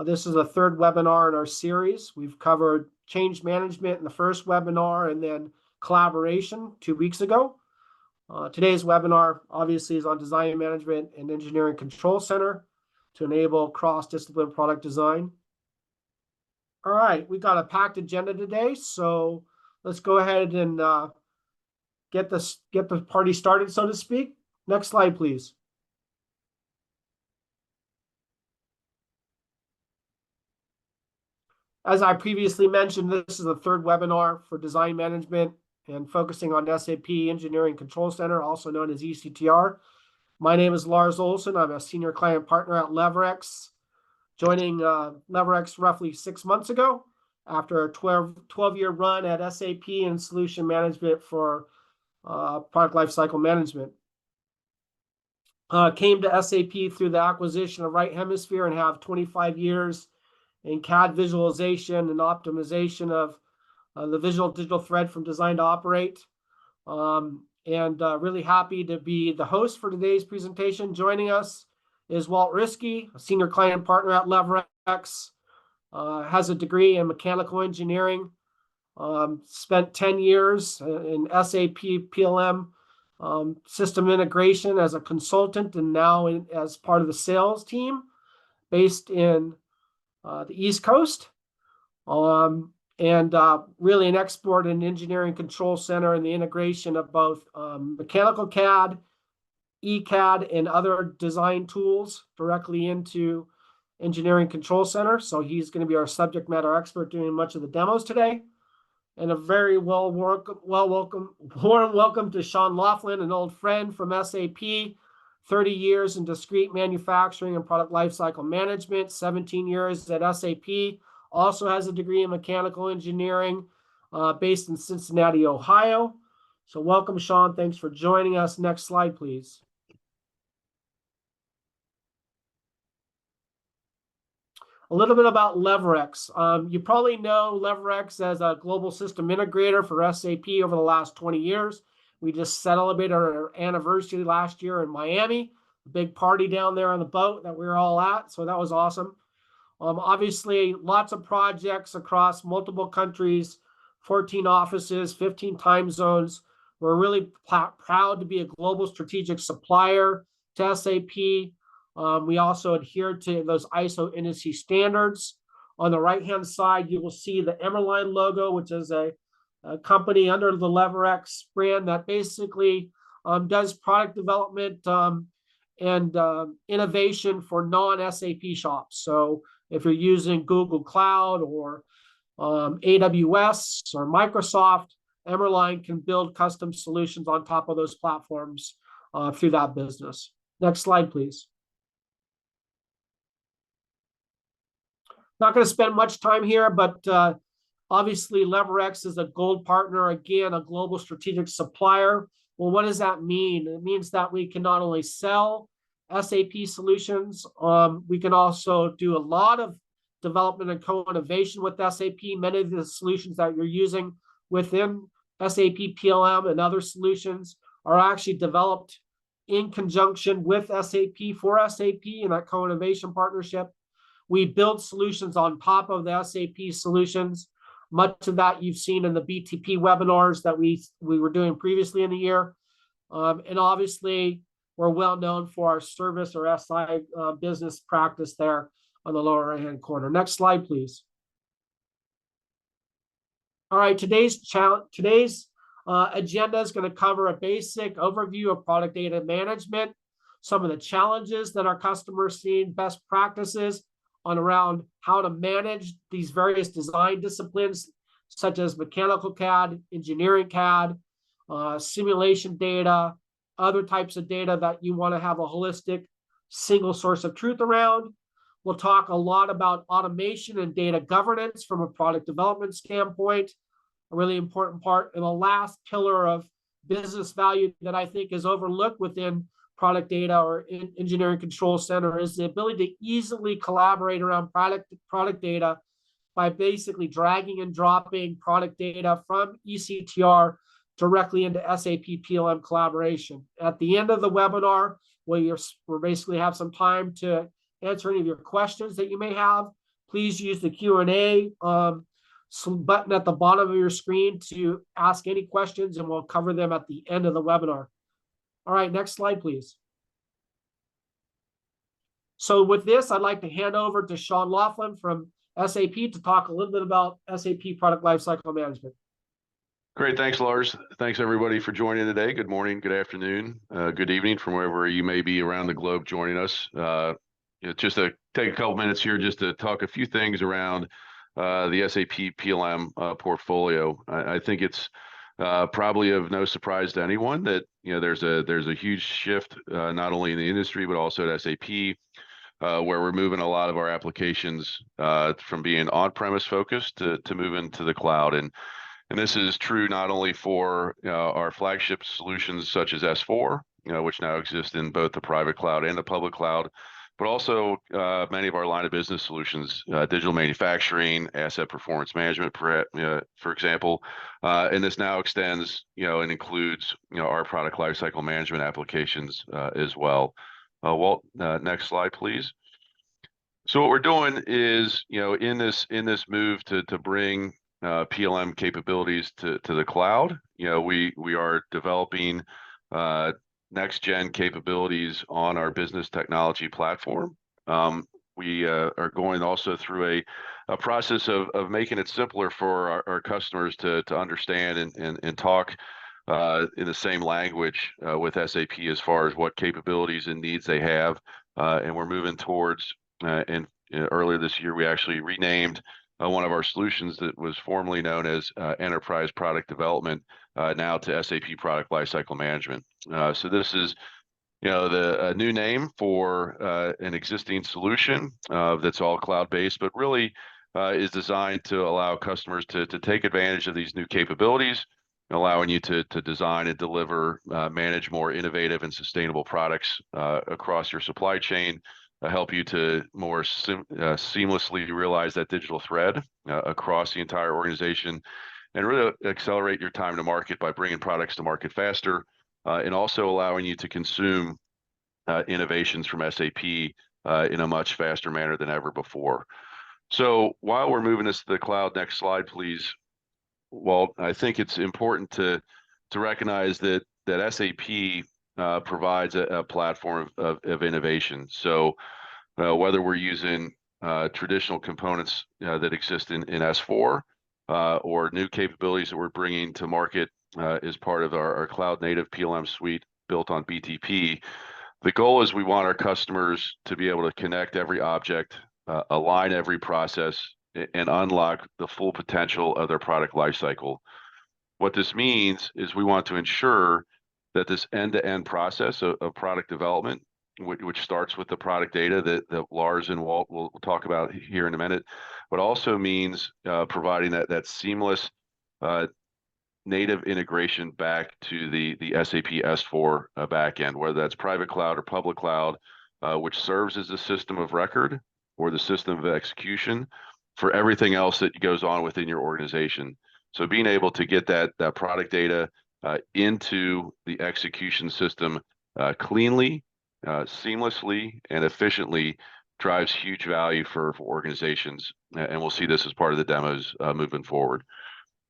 This is the third webinar in our series. We've covered change management in the first webinar and then collaboration 2 weeks ago. Today's webinar obviously is on design management and engineering control center to enable cross-discipline product design. All right, we got a packed agenda today, so let's go ahead and get the party started, so to speak. Next slide, please. As I previously mentioned, this is the third webinar for design management and focusing on SAP Engineering Control Center, also known as ECTR. My name is Lars Olson. I'm a senior client partner at LeverX, joining LeverX roughly 6 months ago after a 12-year run at SAP and solution management for product lifecycle management. Came to SAP through the acquisition of Right Hemisphere and have 25 years in CAD visualization and optimization of the visual digital thread from design to operate. Really happy to be the host for today's presentation. Joining us is Walt Risky, a senior client partner at LeverX, has a degree in mechanical engineering, spent 10 years in SAP PLM system integration as a consultant and now as part of the sales team based in the East Coast, really an expert in engineering control center and the integration of both mechanical CAD, ECAD, and other design tools directly into engineering control center. So he's going to be our subject matter expert doing much of the demos today. And a very warm welcome to Sean Laughlin, an old friend from SAP. 30 years in discrete manufacturing and product lifecycle management, 17 years at SAP, also has a degree in mechanical engineering, based in Cincinnati, Ohio. So welcome, Sean. Thanks for joining us. Next slide, please. A little bit about LeverX. You probably know LeverX as a global system integrator for SAP over the last 20 years. We just celebrated our anniversary last year in Miami, a big party down there on the boat that we were all at. So that was awesome. Obviously, lots of projects across multiple countries, 14 offices, 15 time zones. We're really proud to be a global strategic supplier to SAP. We also adhere to those ISO industry standards. On the right-hand side, you will see the Emerline logo, which is a company under the LeverX brand that basically does product development and innovation for non-SAP shops. So if you're using Google Cloud or AWS or Microsoft, Emerline can build custom solutions on top of those platforms through that business. Next slide, please. Not going to spend much time here, but obviously, LeverX is a gold partner, again, a global strategic supplier. Well, what does that mean? It means that we can not only sell SAP solutions, we can also do a lot of development and co-innovation with SAP. Many of the solutions that you're using within SAP PLM and other solutions are actually developed in conjunction with SAP for SAP in that co-innovation partnership. We build solutions on top of the SAP solutions. Much of that you've seen in the BTP webinars that we were doing previously in the year. And obviously, we're well known for our service or SI business practice there on the lower right-hand corner. Next slide, please. All right, today's agenda is going to cover a basic overview of product data management, some of the challenges that our customers see, best practices on around how to manage these various design disciplines, such as mechanical CAD, engineering CAD, simulation data, other types of data that you want to have a holistic single source of truth around. We'll talk a lot about automation and data governance from a product development standpoint, a really important part. And the last pillar of business value that I think is overlooked within product data or engineering control center is the ability to easily collaborate around product data by basically dragging and dropping product data from ECTR directly into SAP PLM collaboration. At the end of the webinar, we'll basically have some time to answer any of your questions that you may have. please use the Q&A button at the bottom of your screen to ask any questions, and we'll cover them at the end of the webinar. All right, next slide, please. So with this, I'd like to hand over to Sean Laughlin from SAP to talk a little bit about SAP Product Lifecycle Management. Great, thanks, Lars. Thanks, everybody, for joining today. Good morning, good afternoon, good evening from wherever you may be around the globe joining us. Just to take a couple minutes here just to talk a few things around the SAP PLM portfolio. I think it's probably of no surprise to anyone that there's a huge shift not only in the industry but also at SAP, where we're moving a lot of our applications from being on-premise focused to moving to the cloud. And this is true not only for our flagship solutions such as S4, which now exist in both the private cloud and the public cloud, but also many of our line of business solutions, digital manufacturing, asset performance management, for example. And this now extends, and includes, our product lifecycle management applications as well. Walt, next slide, please. So what we're doing is, in this move to bring PLM capabilities to the cloud, we are developing next gen capabilities on our business technology platform. We are going also through a process of making it simpler for our customers to understand and talk in the same language with SAP as far as what capabilities and needs they have. And we're moving towards, and earlier this year, we actually renamed one of our solutions that was formerly known as Enterprise Product Development, now to SAP Product Lifecycle Management. So this is, the new name for an existing solution that's all cloud-based, but really is designed to allow customers to take advantage of these new capabilities, allowing you to design and deliver, manage more innovative and sustainable products across your supply chain, help you to more seamlessly realize that digital thread across the entire organization, and really accelerate your time to market by bringing products to market faster, and also allowing you to consume innovations from SAP in a much faster manner than ever before. So while we're moving this to the cloud, next slide, please. Well, I think it's important to recognize that SAP provides a platform of innovation. So whether we're using traditional components that exist in S4 or new capabilities that we're bringing to market as part of our cloud native PLM suite built on BTP, the goal is we want our customers to be able to connect every object, align every process, and unlock the full potential of their product lifecycle. What this means is we want to ensure that this end-to-end process of product development, which starts with the product data that Lars and Walt will talk about here in a minute, but also means providing that seamless native integration back to the SAP S4 backend, whether that's private cloud or public cloud, which serves as a system of record or the system of execution for everything else that goes on within your organization. So being able to get that product data into the execution system cleanly, seamlessly, and efficiently drives huge value for organizations. And we'll see this as part of the demos moving forward.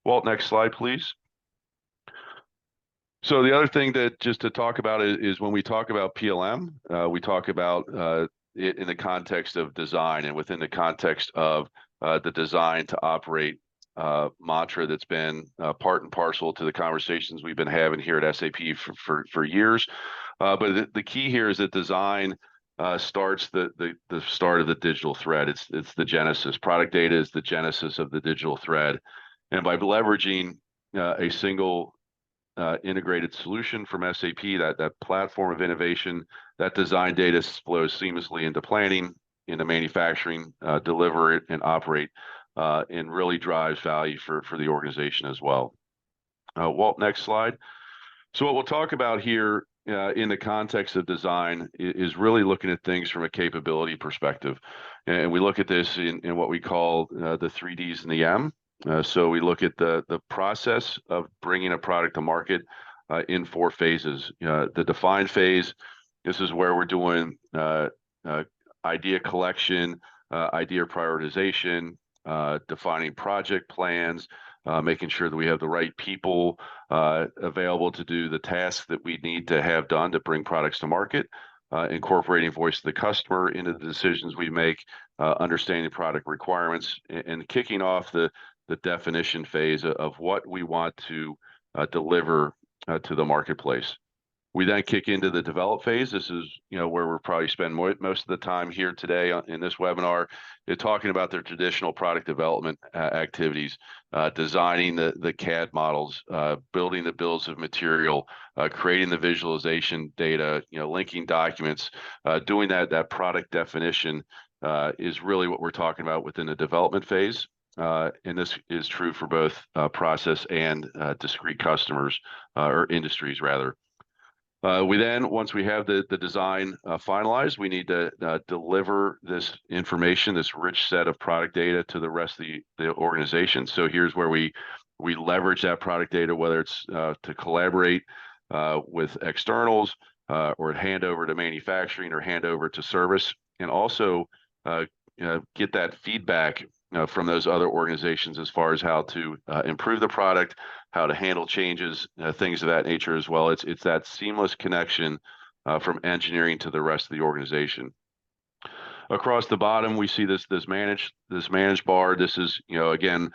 Walt, next slide, please. So the other thing that just to talk about is when we talk about PLM, we talk about it in the context of design and within the context of the design to operate mantra that's been part and parcel to the conversations we've been having here at SAP for years. But the key here is that design starts the start of the digital thread. It's the genesis. Product data is the genesis of the digital thread. And by leveraging a single integrated solution from SAP, that platform of innovation, that design data flows seamlessly into planning, into manufacturing, deliver it and operate, and really drives value for the organization as well. Walt, next slide. So what we'll talk about here in the context of design is really looking at things from a capability perspective. And we look at this in what we call the 3Ds and the M. So we look at the process of bringing a product to market in 4 phases. The define phase, this is where we're doing idea collection, idea prioritization, defining project plans, making sure that we have the right people available to do the tasks that we need to have done to bring products to market, incorporating voice of the customer into the decisions we make, understanding product requirements, and kicking off the definition phase of what we want to deliver to the marketplace. We then kick into the develop phase. This is, where we'll probably spend most of the time here today in this webinar, talking about their traditional product development activities, designing the CAD models, building the bills of material, creating the visualization data, linking documents, doing that product definition is really what we're talking about within the development phase. And this is true for both process and discrete customers or industries, rather. We then, once we have the design finalized, we need to deliver this information, this rich set of product data, to the rest of the organization. So here's where we leverage that product data, whether it's to collaborate with externals or hand over to manufacturing or hand over to service, and also get that feedback from those other organizations as far as how to improve the product, how to handle changes, things of that nature as well. It's that seamless connection from engineering to the rest of the organization. Across the bottom, we see this manage bar. This is, again,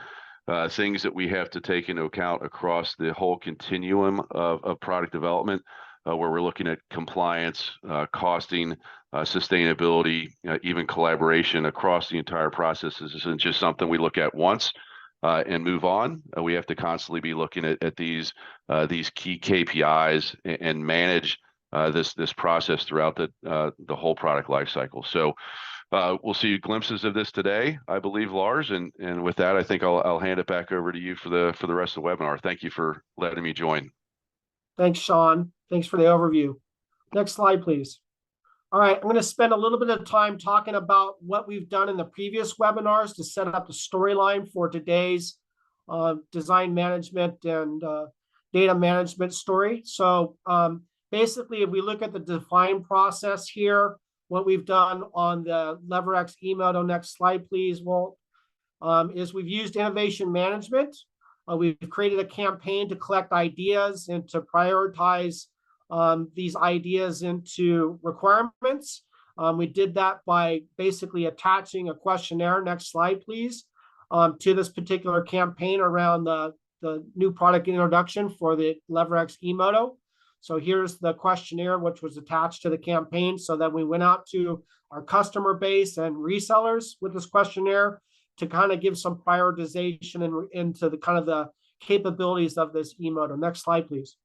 things that we have to take into account across the whole continuum of product development, where we're looking at compliance, costing, sustainability, even collaboration across the entire process. This isn't just something we look at once and move on. We have to constantly be looking at these key KPIs and manage this process throughout the whole product life cycle. So we'll see glimpses of this today, I believe, Lars. And with that, I think I'll hand it back over to you for the rest of the webinar. Thank you for letting me join. Thanks, Sean. Thanks for the overview. Next slide, please. All right, I'm going to spend a little bit of time talking about what we've done in the previous webinars to set up the storyline for today's design management and data management story. So basically, if we look at the define process here, what we've done on the LeverX eMoto, next slide, please, Walt, is we've used innovation management. We've created a campaign to collect ideas and to prioritize these ideas into requirements. We did that by basically attaching a questionnaire, next slide, please, to this particular campaign around the new product introduction for the LeverX eMoto. So here's the questionnaire, which was attached to the campaign. So then we went out to our customer base and resellers with this questionnaire to kind of give some prioritization into the kind of the capabilities of this eMoto. Next slide, please.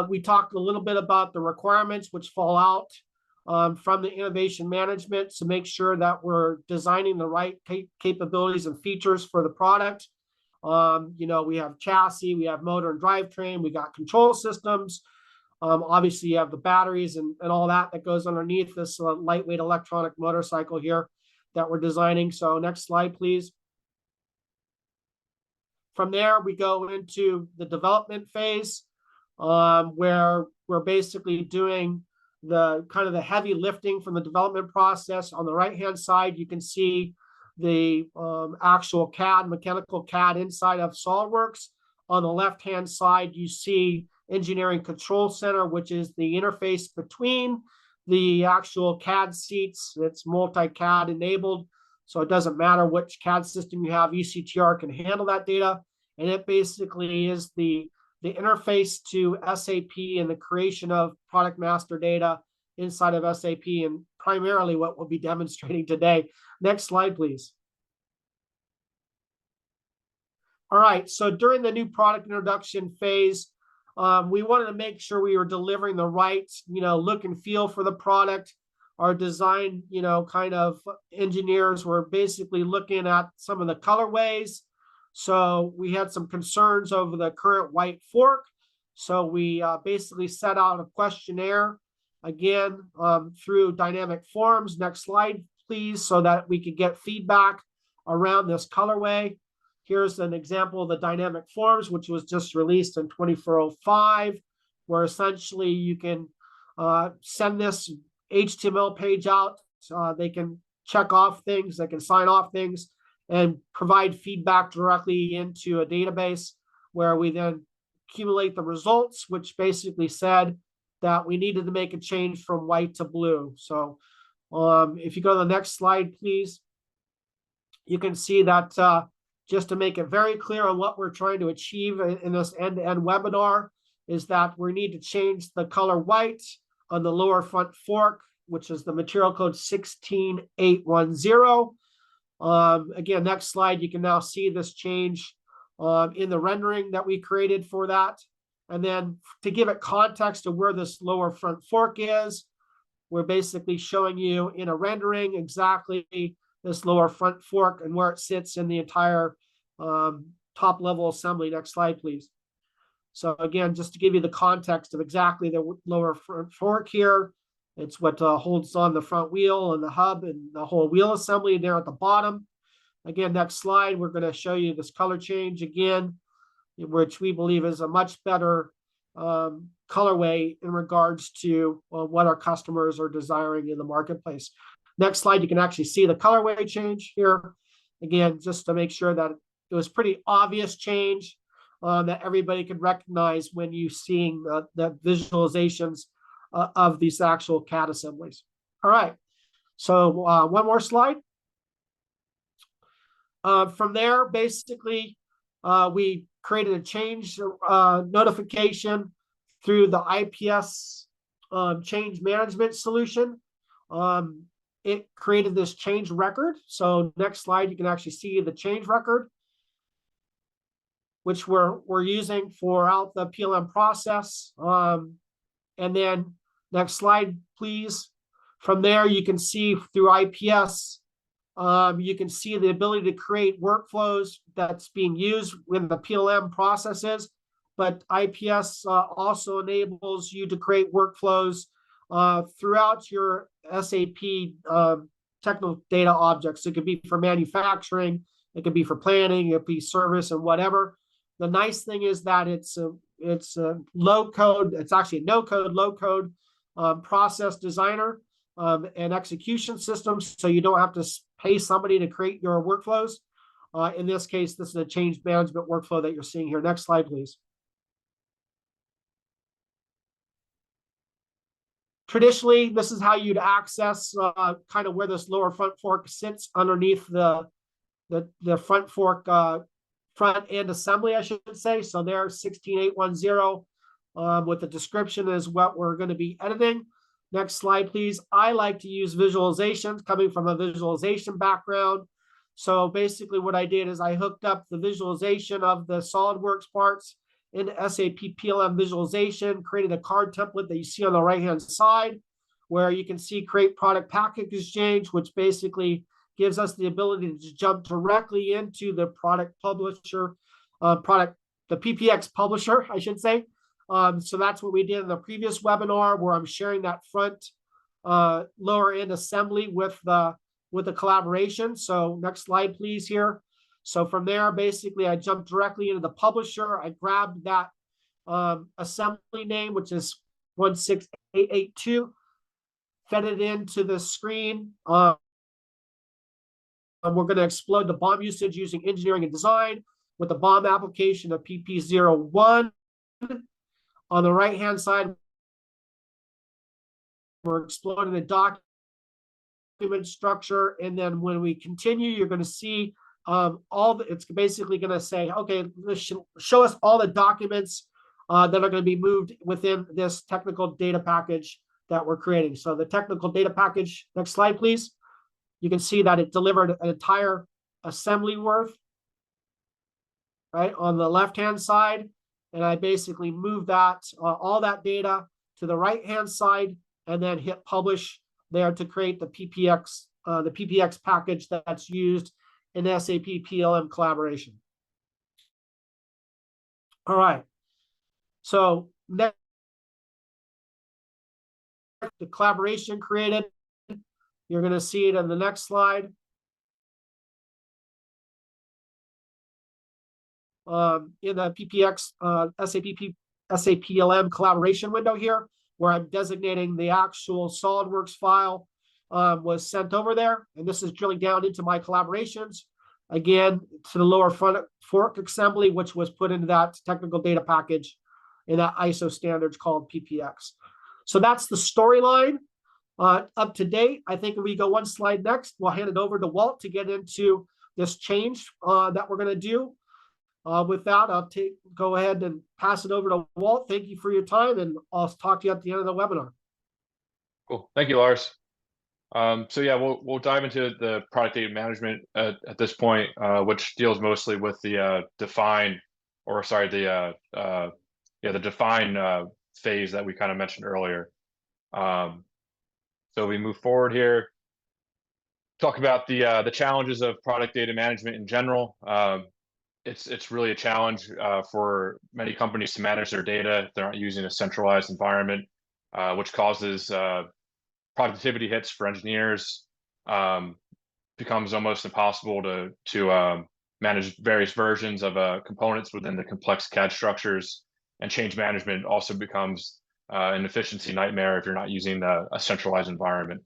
We talked a little bit about the requirements which fall out from the innovation management to make sure that we're designing the right capabilities and features for the product. We have chassis, we have motor and drivetrain, we got control systems. Obviously, you have the batteries and all that goes underneath this lightweight electronic motorcycle here that we're designing. So next slide, please. From there, we go into the development phase, where we're basically doing the kind of the heavy lifting from the development process. On the right-hand side, you can see the actual CAD, mechanical CAD inside of SolidWorks. On the left-hand side, you see Engineering Control Center, which is the interface between the actual CAD seats. It's multi-CAD enabled, so it doesn't matter which CAD system you have, ECTR can handle that data. And it basically is the interface to SAP and the creation of product master data inside of SAP, and primarily what we'll be demonstrating today. Next slide, please. All right, so during the new product introduction phase, we wanted to make sure we were delivering the right, look and feel for the product. Our design, kind of engineers were basically looking at some of the colorways. So we had some concerns over the current white fork. So we basically set out a questionnaire, again, through dynamic forms. Next slide, please, so that we could get feedback around this colorway. Here's an example of the dynamic forms, which was just released in 2405, where essentially you can send this HTML page out They can check off things, they can sign off things, and provide feedback directly into a database where we then accumulate the results, which basically said that we needed to make a change from white to blue. So if you go to the next slide, please, you can see that just to make it very clear on what we're trying to achieve in this end-to-end webinar is that we need to change the color white on the lower front fork, which is the material code 16810. Again, next slide, you can now see this change in the rendering that we created for that. And then to give it context to where this lower front fork is, we're basically showing you in a rendering exactly this lower front fork and where it sits in the entire top level assembly. Next slide, please. So again, just to give you the context of exactly the lower front fork here, it's what holds on the front wheel and the hub and the whole wheel assembly there at the bottom. Again, next slide, we're going to show you this color change again, which we believe is a much better colorway in regards to what our customers are desiring in the marketplace. Next slide, you can actually see the colorway change here. Again, just to make sure that it was pretty obvious change that everybody could recognize when you seeing the visualizations of these actual CAD assemblies. All right, so one more slide. From there, basically, we created a change notification through the IPS change management solution. It created this change record. So next slide, you can actually see the change record, which we're using throughout the PLM process. And then next slide, please. From there, you can see through IPS, you can see the ability to create workflows that's being used when the PLM processes, but IPS also enables you to create workflows throughout your SAP technical data objects. It could be for manufacturing, it could be for planning, it could be service and whatever. The nice thing is that it's a low code, it's actually a no code, low code process designer and execution systems. So you don't have to pay somebody to create your workflows. In this case, this is a change management workflow that you're seeing here. Next slide, please. Traditionally, this is how you'd access kind of where this lower front fork sits underneath the front fork front end assembly, I should say. So there's 16810 with the description is what we're going to be editing. Next slide, please. I like to use visualizations coming from a visualization background. So basically what I did is I hooked up the visualization of the SolidWorks parts in SAP PLM visualization, created a card template that you see on the right-hand side, where you can see create product package exchange, which basically gives us the ability to jump directly into the product publisher, the PPX publisher, I should say. So that's what we did in the previous webinar, where I'm sharing that front lower end assembly with the collaboration. So next slide, please, here. So from there, basically, I jumped directly into the publisher. I grabbed that assembly name, which is 16882, fed it into the screen. And we're going to explode the BOM usage using engineering and design with the BOM application of PP01. On the right-hand side, we're exploding the document structure. And then when we continue, you're going to see it's basically going to say, okay, show us all the documents that are going to be moved within this technical data package that we're creating. So the technical data package, next slide, please. You can see that it delivered an entire assembly worth, right, on the left-hand side. And I basically moved that, all that data to the right-hand side and then hit publish there to create the PPX package that's used in SAP PLM collaboration. All right. So next, the collaboration created. You're going to see it on the next slide. In the PPX SAP PLM collaboration window here, where I'm designating the actual SolidWorks file was sent over there. And this is drilling down into my collaborations. Again, to the lower front fork assembly, which was put into that technical data package in that ISO standards called PPX. So that's the storyline up to date. I think if we go one slide next, we'll hand it over to Walt to get into this change that we're going to do. With that, I'll go ahead and pass it over to Walt. Thank you for your time, and I'll talk to you at the end of the webinar. Cool. Thank you, Lars. So yeah, we'll dive into the product data management at this point, which deals mostly with the define phase that we kind of mentioned earlier. So we move forward here, talk about the challenges of product data management in general. It's really a challenge for many companies to manage their data if they're not using a centralized environment, which causes productivity hits for engineers. Becomes almost impossible to manage various versions of components within the complex CAD structures, and change management also becomes an efficiency nightmare if you're not using a centralized environment.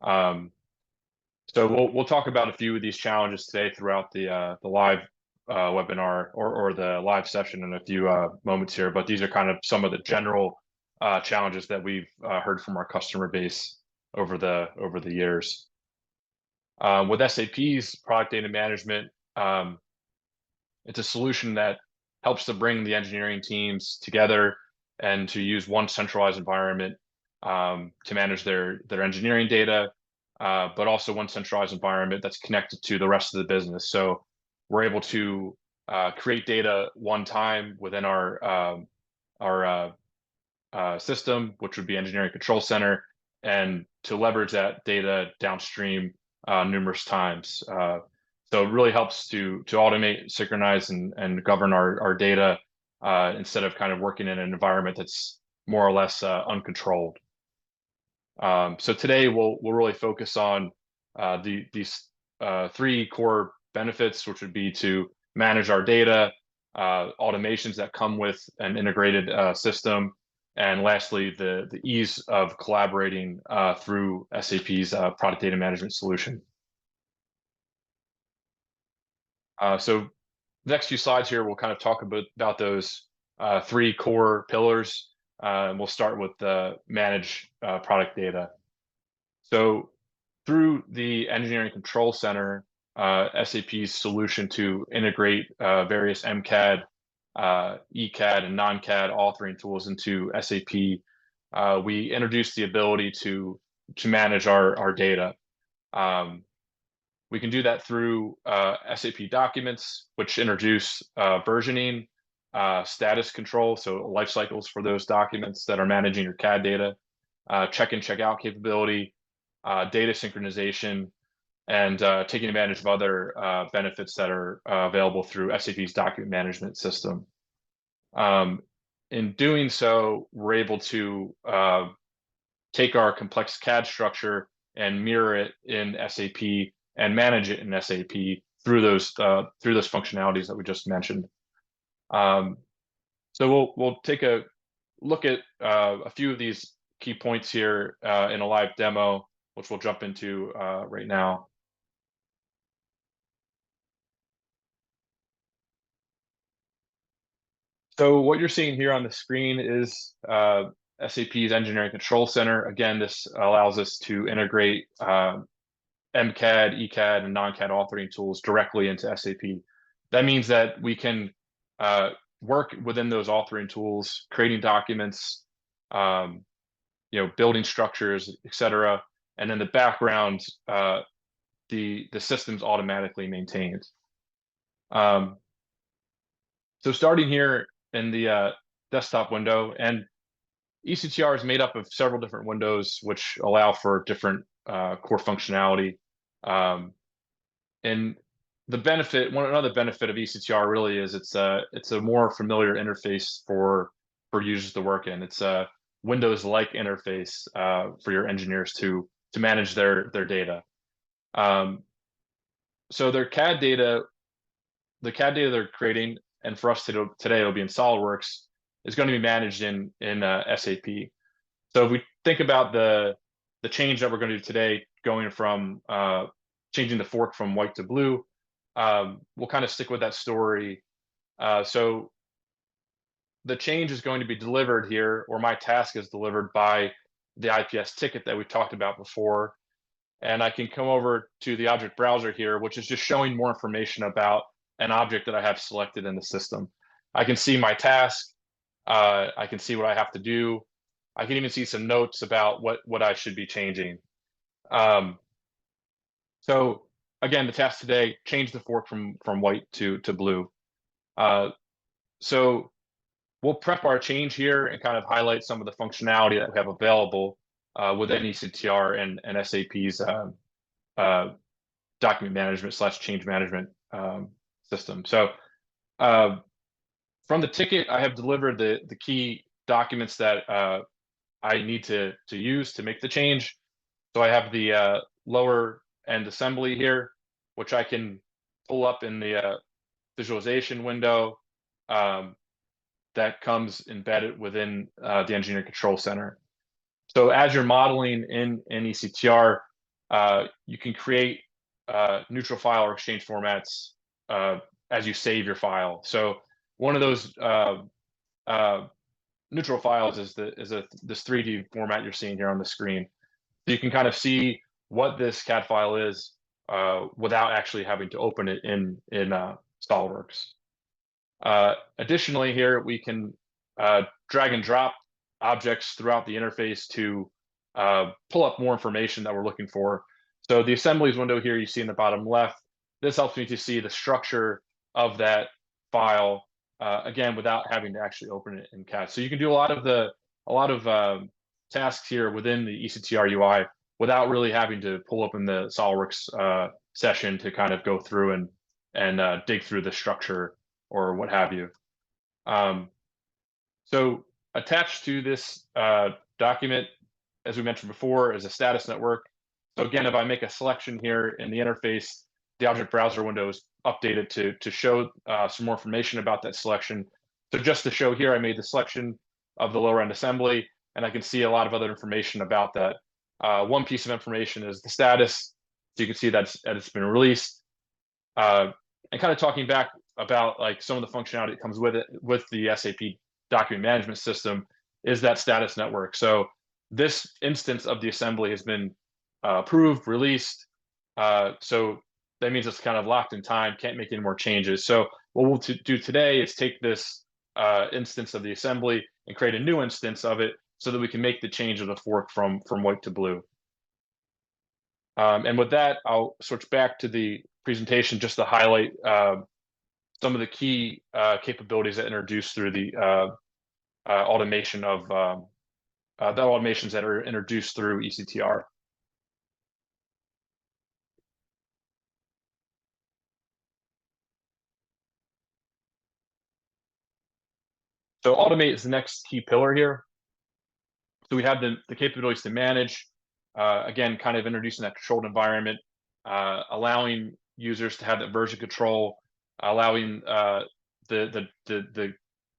So we'll talk about a few of these challenges today throughout the live webinar or the live session in a few moments here, but these are kind of some of the general challenges that we've heard from our customer base over the years. With SAP's product data management, it's a solution that helps to bring the engineering teams together and to use one centralized environment to manage their engineering data, but also one centralized environment that's connected to the rest of the business. So we're able to create data one time within our system, which would be Engineering Control Center, and to leverage that data downstream numerous times. So it really helps to automate, synchronize, and govern our data instead of kind of working in an environment that's more or less uncontrolled. So today we'll really focus on these three core benefits, which would be to manage our data, automations that come with an integrated system, and lastly, the ease of collaborating through SAP's product data management solution. So the next few slides here, we'll kind of talk about those three core pillars. And we'll start with the manage product data. So through the Engineering Control Center, SAP's solution to integrate various MCAD, ECAD, and non-CAD authoring tools into SAP, we introduced the ability to manage our data. We can do that through SAP documents, which introduce versioning, status control, so life cycles for those documents that are managing your CAD data, check-in, check-out capability, data synchronization, and taking advantage of other benefits that are available through SAP's document management system. In doing so, we're able to take our complex CAD structure and mirror it in SAP and manage it in SAP through those functionalities that we just mentioned. So we'll take a look at a few of these key points here in a live demo, which we'll jump into right now. So what you're seeing here on the screen is SAP's Engineering Control Center. Again, this allows us to integrate MCAD, ECAD, and non-CAD authoring tools directly into SAP. That means that we can work within those authoring tools, creating documents, building structures, etc. And in the background, the system's automatically maintained. So starting here in the desktop window, and ECTR is made up of several different windows which allow for different core functionality. And another benefit of ECTR really is it's a more familiar interface for users to work in. It's a Windows-like interface for your engineers to manage their data. So their CAD data, the CAD data they're creating, and for us today it'll be in SolidWorks, is going to be managed in SAP. So if we think about the change that we're going to do today, going from changing the fork from white to blue. We'll kind of stick with that story. So the change is going to be delivered here, or my task is delivered by the IPS ticket that we talked about before. And I can come over to the object browser here, which is just showing more information about an object that I have selected in the system. I can see my task. I can see what I have to do. I can even see some notes about what I should be changing. So again, the task today, change the fork from white to blue. So we'll prep our change here and kind of highlight some of the functionality that we have available within ECTR and SAP's document management / change management system. So from the ticket, I have delivered the key documents that I need to use to make the change. So I have the lower end assembly here, which I can pull up in the visualization window that comes embedded within the Engineering Control Center. So as you're modeling in ECTR, you can create neutral file or exchange formats as you save your file. So one of those neutral files is this 3D format you're seeing here on the screen. So you can kind of see what this CAD file is without actually having to open it in SolidWorks. Additionally, here we can drag and drop objects throughout the interface to pull up more information that we're looking for. So the assemblies window here you see in the bottom left, this helps me to see the structure of that file again without having to actually open it in CAD. So you can do a lot of tasks here within the ECTR UI without really having to pull open the SolidWorks session to kind of go through and dig through the structure or what have you. So attached to this document, as we mentioned before, is a status network. So again, if I make a selection here in the interface, the object browser window is updated to show some more information about that selection. So just to show here, I made the selection of the lower end assembly, and I can see a lot of other information about that. One piece of information is the status. So you can see that it's been released. And kind of talking back about like some of the functionality that comes with it, with the SAP document management system, is that status network. So this instance of the assembly has been approved, released. So that means it's kind of locked in time, can't make any more changes. So what we'll do today is take this instance of the assembly and create a new instance of it so that we can make the change of the fork from white to blue. And with that, I'll switch back to the presentation just to highlight some of the key capabilities that introduced through the automation of the automations that are introduced through ECTR. So automate is the next key pillar here. So we have the capabilities to manage, again, kind of introducing that controlled environment, allowing users to have that version control, allowing the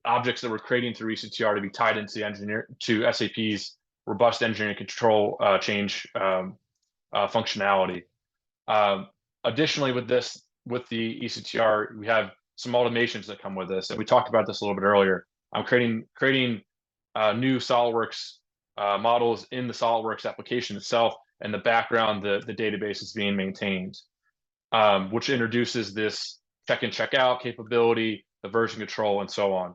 objects that we're creating through ECTR to be tied into to SAP's robust engineering control change functionality. Additionally, with the ECTR, we have some automations that come with this, and we talked about this a little bit earlier. I'm creating new SolidWorks models in the SolidWorks application itself, and the background, the database is being maintained, which introduces this check in, check out capability, the version control, and so on.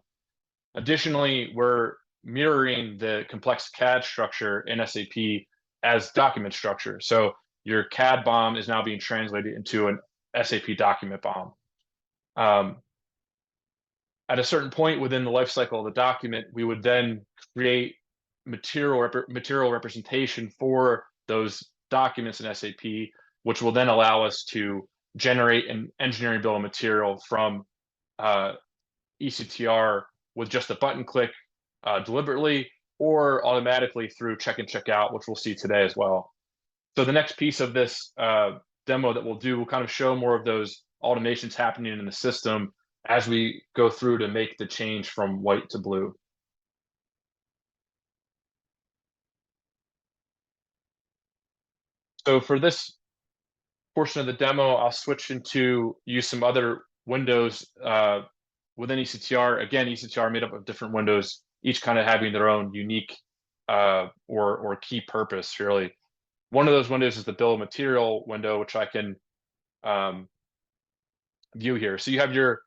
Additionally, we're mirroring the complex CAD structure in SAP as document structure. So your CAD BOM is now being translated into an SAP document BOM. At a certain point within the lifecycle of the document, we would then create material representation for those documents in SAP, which will then allow us to generate an engineering bill of material from ECTR with just a button click deliberately, or automatically through check in, check out, which we'll see today as well. So the next piece of this demo that we'll do will kind of show more of those automations happening in the system as we go through to make the change from white to blue. So for this portion of the demo, I'll switch into use some other windows within ECTR. Again, ECTR made up of different windows, each kind of having their own unique or key purpose, really. One of those windows is the bill of material window, which I can view here. So you have your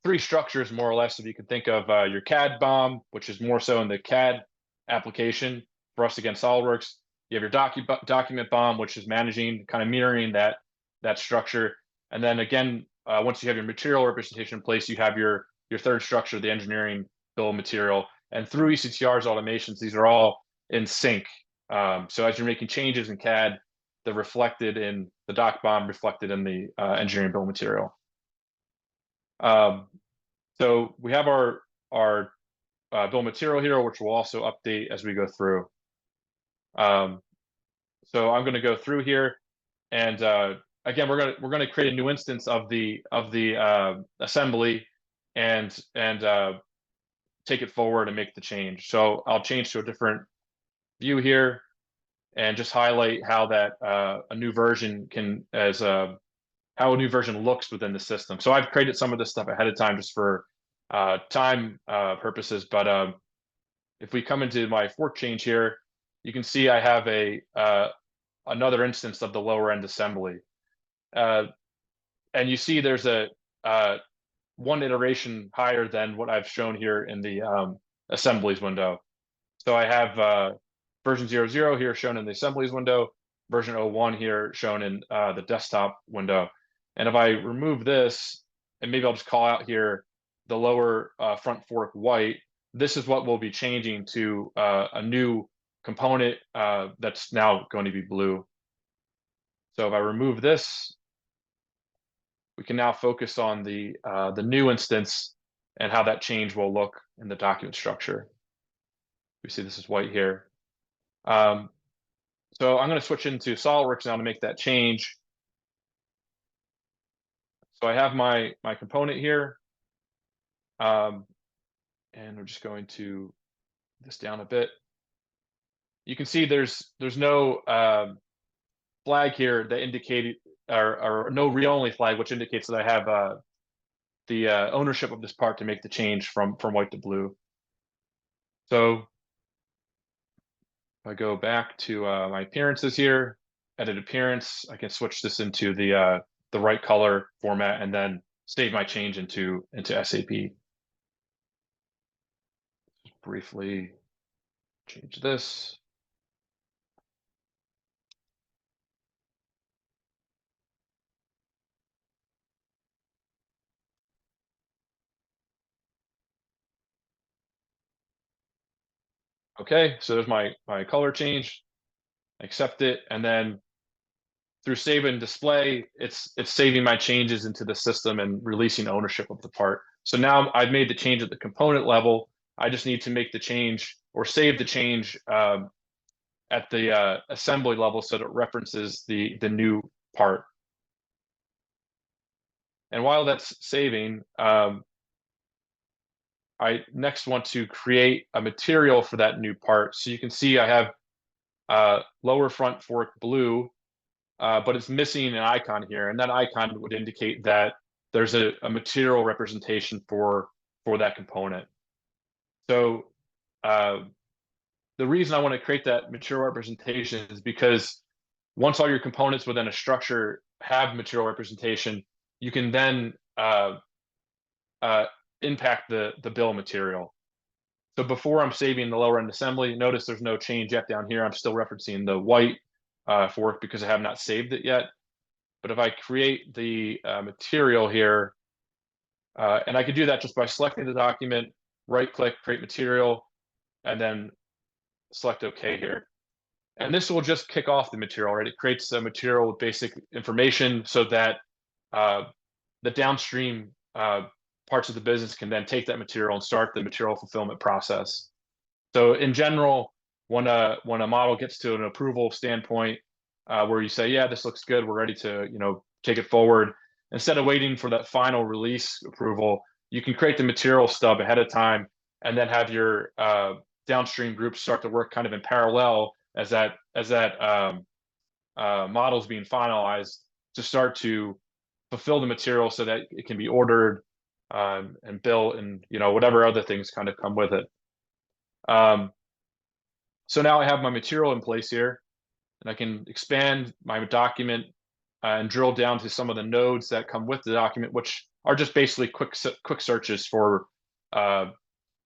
three structures, more or less, if you can think of your CAD BOM, which is more so in the CAD application for us against SolidWorks. You have your document BOM, which is managing, kind of mirroring that structure. And then again, once you have your material representation in place, you have your third structure, the engineering bill of material. And through ECTR's automations, these are all in sync. So as you're making changes in CAD, they're reflected in the doc BOM, reflected in the engineering bill of material. So we have our bill of material here, which we'll also update as we go through. So I'm going to go through here, and again, we're going to create a new instance of the assembly and take it forward and make the change. So I'll change to a different view here and just highlight how that a new version how a new version looks within the system. So I've created some of this stuff ahead of time just for time purposes. But if we come into my fork change here, you can see I have another instance of the lower end assembly. And you see there's a one iteration higher than what I've shown here in the assemblies window. So I have version 00 here shown in the assemblies window, version 01 here shown in the desktop window. And if I remove this, and maybe I'll just call out here the lower front fork white, this is what we'll be changing to a new component that's now going to be blue. So if I remove this, we can now focus on the new instance and how that change will look in the document structure. We see this is white here. So I'm going to switch into SolidWorks now to make that change. So I have my component here, and we're just going to this down a bit. You can see there's no flag here that indicated, or no read-only flag, which indicates that I have the ownership of this part to make the change from white to blue. So if I go back to my appearances here, edit appearance, I can switch this into the right color format and then save my change into SAP. Just briefly change this. Okay, so there's my color change. Accept it, and then through save and display, it's saving my changes into the system and releasing ownership of the part. So now I've made the change at the component level. I just need to make the change or save the change at the assembly level so that it references the new part. And while that's saving, I next want to create a material for that new part. So you can see I have lower front fork blue, but it's missing an icon here, and that icon would indicate that there's a material representation for that component. So the reason I want to create that material representation is because once all your components within a structure have material representation, you can then impact the bill of material. So before I'm saving the lower end assembly, notice there's no change yet down here. I'm still referencing the white fork because I have not saved it yet. But if I create the material here, and I could do that just by selecting the document, right click, create material, and then select OK here. And this will just kick off the material, right? It creates a material with basic information so that the downstream parts of the business can then take that material and start the material fulfillment process. So in general, when a model gets to an approval standpoint where you say, yeah, this looks good, we're ready to take it forward, instead of waiting for that final release approval, you can create the material stub ahead of time and then have your downstream groups start to work kind of in parallel as that models being finalized to start to fulfill the material so that it can be ordered and built, and whatever other things kind of come with it. So now I have my material in place here, and I can expand my document and drill down to some of the nodes that come with the document, which are just basically quick searches for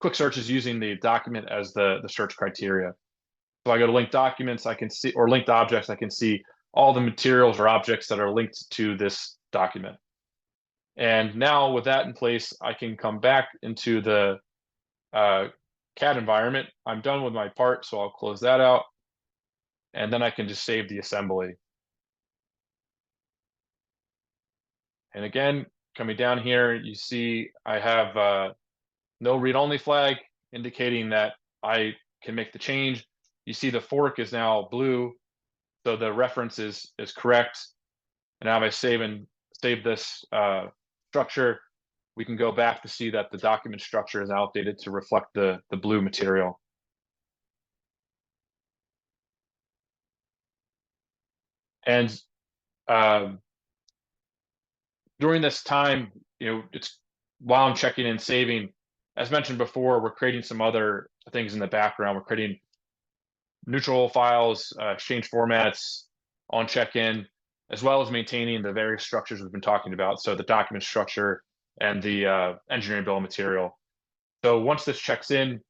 quick searches using the document as the search criteria. So I go to linked documents, I can see, or linked objects, I can see all the materials or objects that are linked to this document. And now with that in place, I can come back into the CAD environment. I'm done with my part, so I'll close that out. And then I can just save the assembly. And again, coming down here, you see I have no read-only flag, indicating that I can make the change. You see the fork is now blue, so the reference is correct. And now if I save this structure, we can go back to see that the document structure is now updated to reflect the blue material. And during this time, it's while I'm checking and saving, as mentioned before, we're creating some other things in the background. We're creating neutral files, exchange formats on check-in, as well as maintaining the various structures we've been talking about. So the document structure and the engineering bill of material. So once this checks in,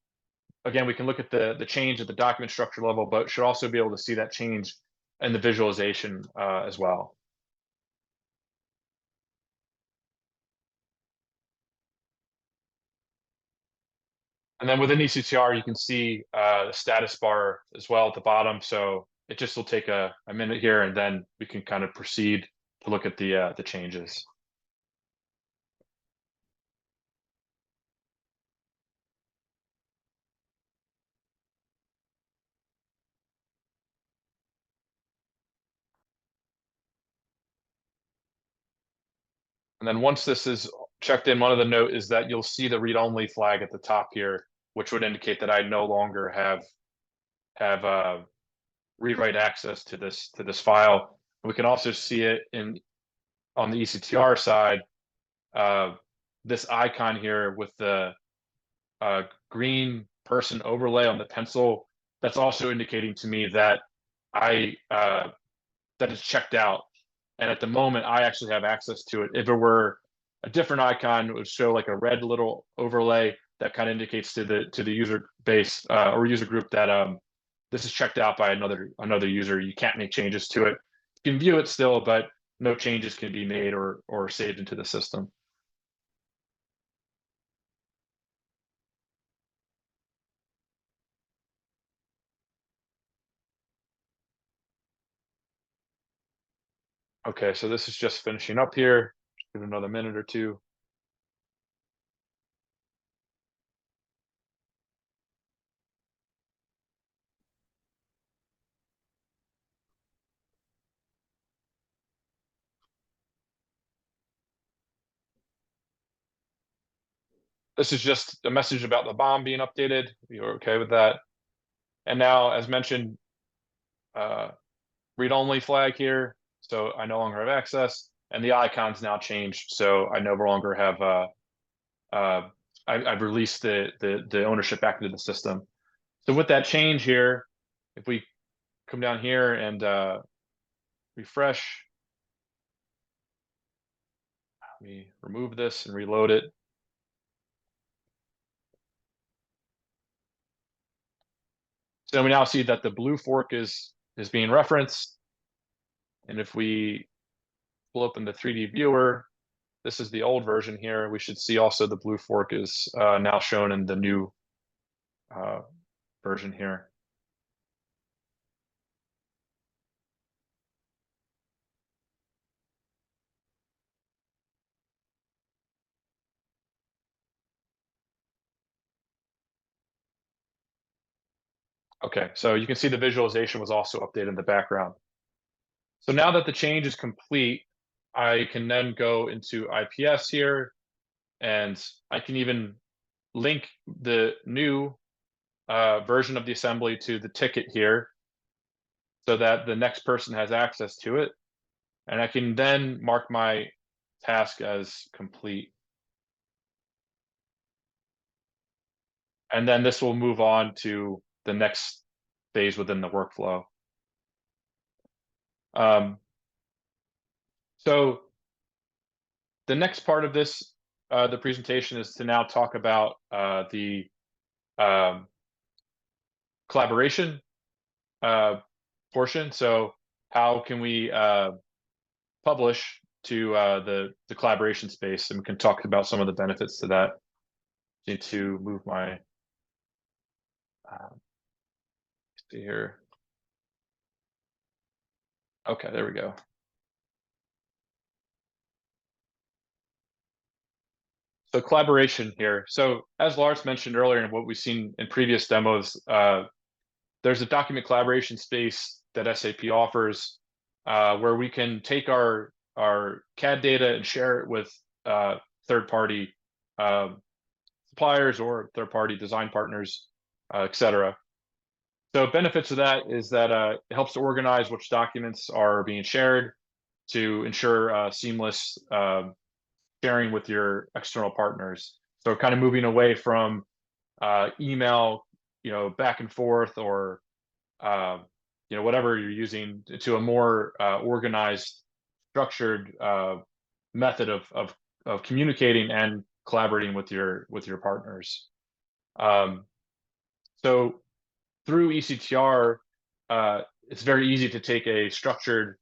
again, we can look at the change at the document structure level, but should also be able to see that change in the visualization as well. And then within ECTR, you can see the status bar as well at the bottom. So it just will take a minute here, and then we can kind of proceed to look at the changes. And then once this is checked in, one of the note is that you'll see the read-only flag at the top here, which would indicate that I no longer have read-write access to this file. We can also see it on the ECTR side, this icon here with the green person overlay on the pencil. That's also indicating to me that that is checked out. And at the moment, I actually have access to it. If it were a different icon, it would show like a red little overlay that kind of indicates to the user base or user group that this is checked out by another user. You can't make changes to it. You can view it still, but no changes can be made or saved into the system. Okay, so this is just finishing up here. Give it another minute or two. This is just a message about the BOM being updated. You're okay with that? And now, as mentioned, read-only flag here. So I no longer have access, and the icon's now changed. So I no longer have, I've released the ownership back into the system. So with that change here, if we come down here and refresh, let me remove this and reload it. So we now see that the blue fork is being referenced. And if we pull open the 3D viewer, this is the old version here. We should see also the blue fork is now shown in the new version here. Okay, so you can see the visualization was also updated in the background. So now that the change is complete, I can then go into IPS here, and I can even link the new version of the assembly to the ticket here. so that the next person has access to it. And I can then mark my task as complete. And then this will move on to the next phase within the workflow. So the next part of this, the presentation, is to now talk about the collaboration portion. So how can we publish to the collaboration space, and we can talk about some of the benefits to that. Need to move my see here. Okay, there we go. So collaboration here. So as Lars mentioned earlier, and what we've seen in previous demos, there's a document collaboration space that SAP offers, where we can take our CAD data and share it with third-party suppliers or third-party design partners, etc. So benefits of that is that it helps to organize which documents are being shared to ensure seamless sharing with your external partners. So kind of moving away from email, back and forth, or whatever you're using, to a more organized, structured method of communicating and collaborating with your partners. So through ECTR, it's very easy to take a structured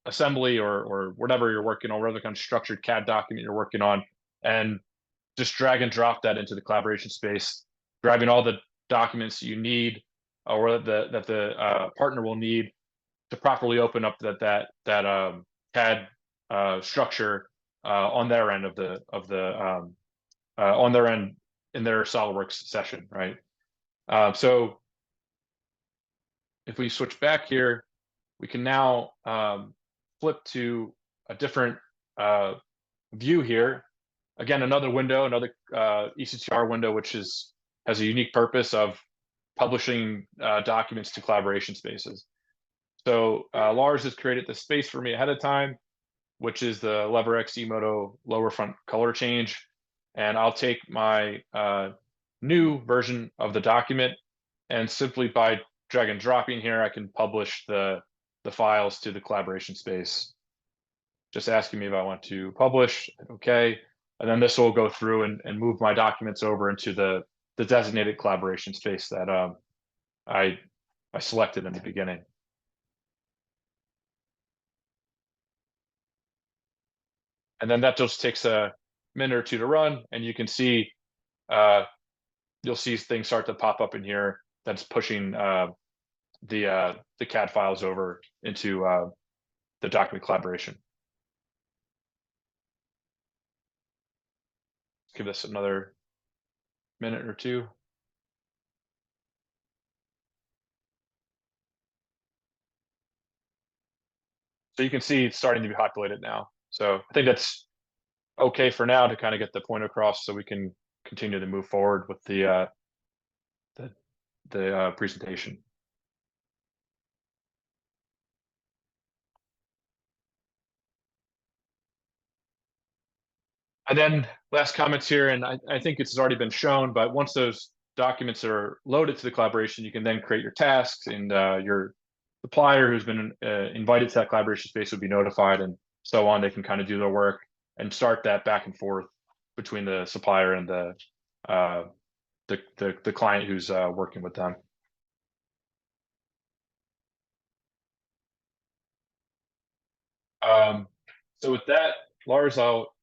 assembly or whatever you're working on, whatever kind of structured CAD document you're working on, and just drag and drop that into the collaboration space, grabbing all the documents you need, or that the partner will need to properly open up that CAD structure on their end on their end in their SolidWorks session, right? So if we switch back here, we can now flip to a different view here. Again, another window, another ECTR window, which has a unique purpose of publishing documents to collaboration spaces. So Lars has created this space for me ahead of time, which is the LeverX Emoto lower front color change. And I'll take my new version of the document, and simply by drag and dropping here, I can publish the files to the collaboration space. Just asking me if I want to publish, okay. And then this will go through and move my documents over into the designated collaboration space that I selected in the beginning. And then that just takes a minute or two to run, and you can see, you'll see things start to pop up in here that's pushing the CAD files over into the document collaboration. Give this another minute or two. So you can see it's starting to be populated now. So I think that's okay for now to kind of get the point across, so we can continue to move forward with the presentation. And then last comments here, and I think it's already been shown, but once those documents are loaded to the collaboration, you can then create your tasks, and your supplier who's been invited to that collaboration space will be notified, and so on. They can kind of do their work and start that back and forth between the supplier and the client who's working with them. So with that, Lars, I'll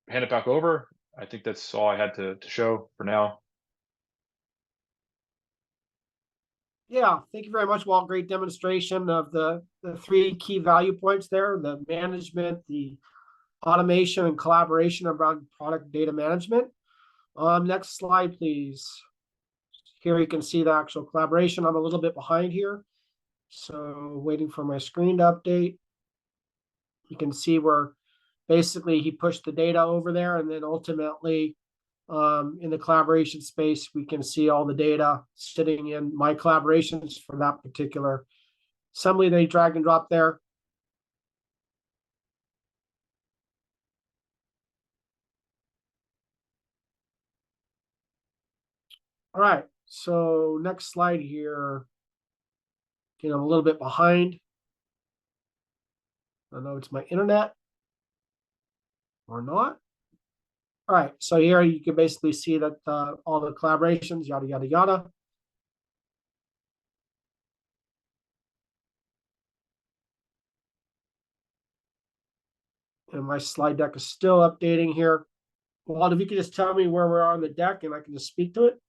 hand it back over. I think that's all I had to show for now. Yeah, thank you very much, Walt. Great demonstration of the three key value points there: the management, the automation, and collaboration around product data management. Next slide, please. Here you can see the actual collaboration. I'm a little bit behind here, so waiting for my screen to update. You can see where basically he pushed the data over there, and then ultimately in the collaboration space, we can see all the data sitting in my collaborations for that particular assembly. They drag and drop there. All right, so next slide here. I'm a little bit behind. I don't know it's my internet or not. All right, so here you can basically see that all the collaborations, yada, yada, yada. And my slide deck is still updating here. Walt, if you could just tell me where we're on the deck and I can just speak to it.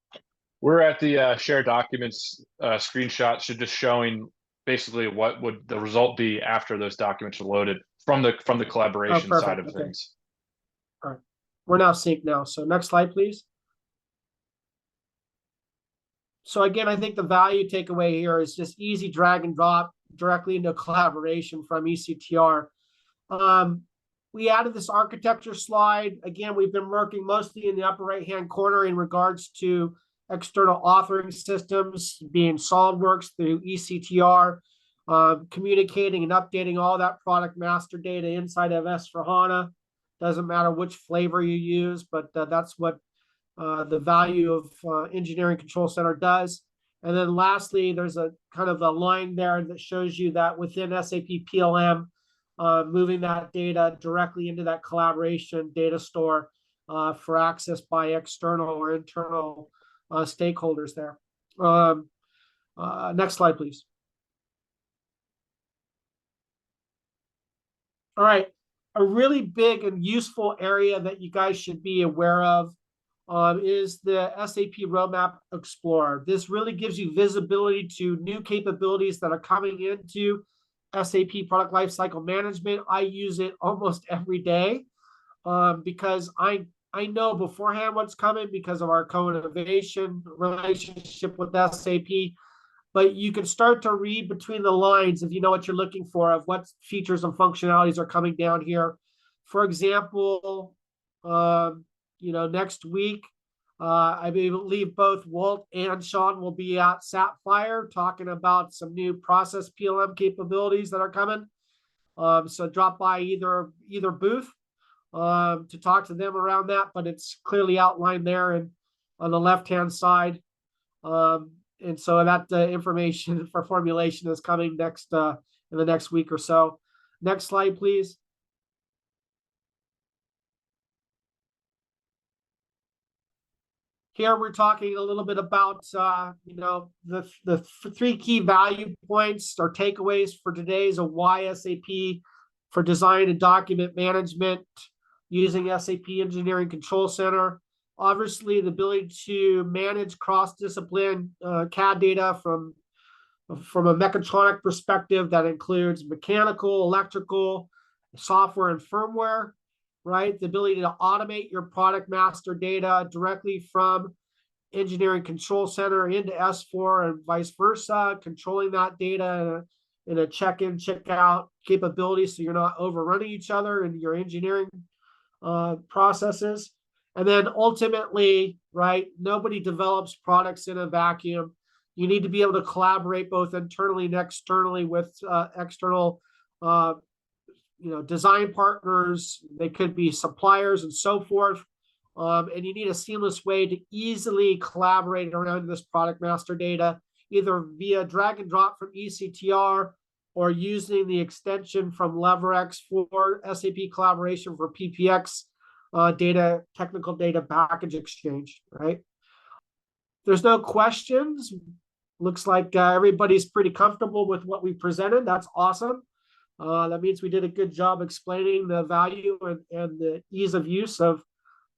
We're at the share documents screenshot, should just showing basically what would the result be after those documents are loaded from the collaboration side of things. All right, we're now synced now. So next slide, please. So again, I think the value takeaway here is just easy drag and drop directly into collaboration from ECTR. We added this architecture slide. Again, we've been working mostly in the upper right-hand corner in regards to external authoring systems, being SolidWorks through ECTR, communicating and updating all that product master data inside of S/4HANA. Doesn't matter which flavor you use, but that's what the value of Engineering Control Center does. And then lastly, there's a kind of a line there that shows you that within SAP PLM, moving that data directly into that collaboration data store for access by external or internal stakeholders there. Next slide, please. All right, a really big and useful area that you guys should be aware of is the SAP Roadmap Explorer. This really gives you visibility to new capabilities that are coming into SAP Product Lifecycle Management. I use it almost every day because I know beforehand what's coming because of our co-innovation relationship with SAP. But you can start to read between the lines if you know what you're looking for of what features and functionalities are coming down here. For example, next week, I believe both Walt and Sean will be at Sapphire talking about some new process PLM capabilities that are coming. So drop by either booth to talk to them around that, but it's clearly outlined there and on the left-hand side. And so that information for formulation is coming next in the next week or so. Next slide, please. Here we're talking a little bit about the three key value points or takeaways for today's of why SAP for design and document management using SAP Engineering Control Center. Obviously, the ability to manage cross-discipline CAD data from a mechatronic perspective that includes mechanical, electrical, software, and firmware. Right, the ability to automate your product master data directly from Engineering Control Center into S4 and vice versa, controlling that data in a check-in, check-out capability so you're not overrunning each other in your engineering processes. And then ultimately, right, nobody develops products in a vacuum. You need to be able to collaborate both internally and externally with external design partners. They could be suppliers and so forth. And you need a seamless way to easily collaborate around this product master data, either via drag and drop from ECTR or using the extension from LeverX for SAP collaboration for PPX data, technical data package exchange, right? There's no questions. Looks like everybody's pretty comfortable with what we presented. That's awesome. That means we did a good job explaining the value and the ease of use of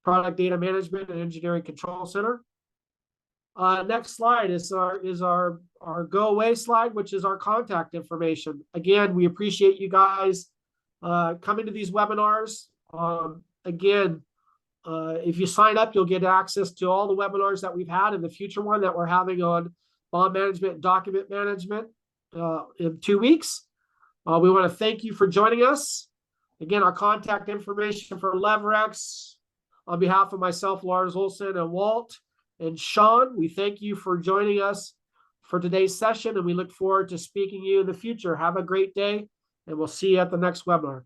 product data management and Engineering Control Center. Next slide is our go away slide, which is our contact information. Again, we appreciate you guys coming to these webinars. Again, if you sign up, you'll get access to all the webinars that we've had and the future one that we're having on bond management and document management in 2 weeks. We want to thank you for joining us. Again, our contact information for LeverX, On behalf of myself, Lars Olson, and Walt and Sean, we thank you for joining us for today's session, and we look forward to speaking to you in the future. Have a great day, and we'll see you at the next webinar.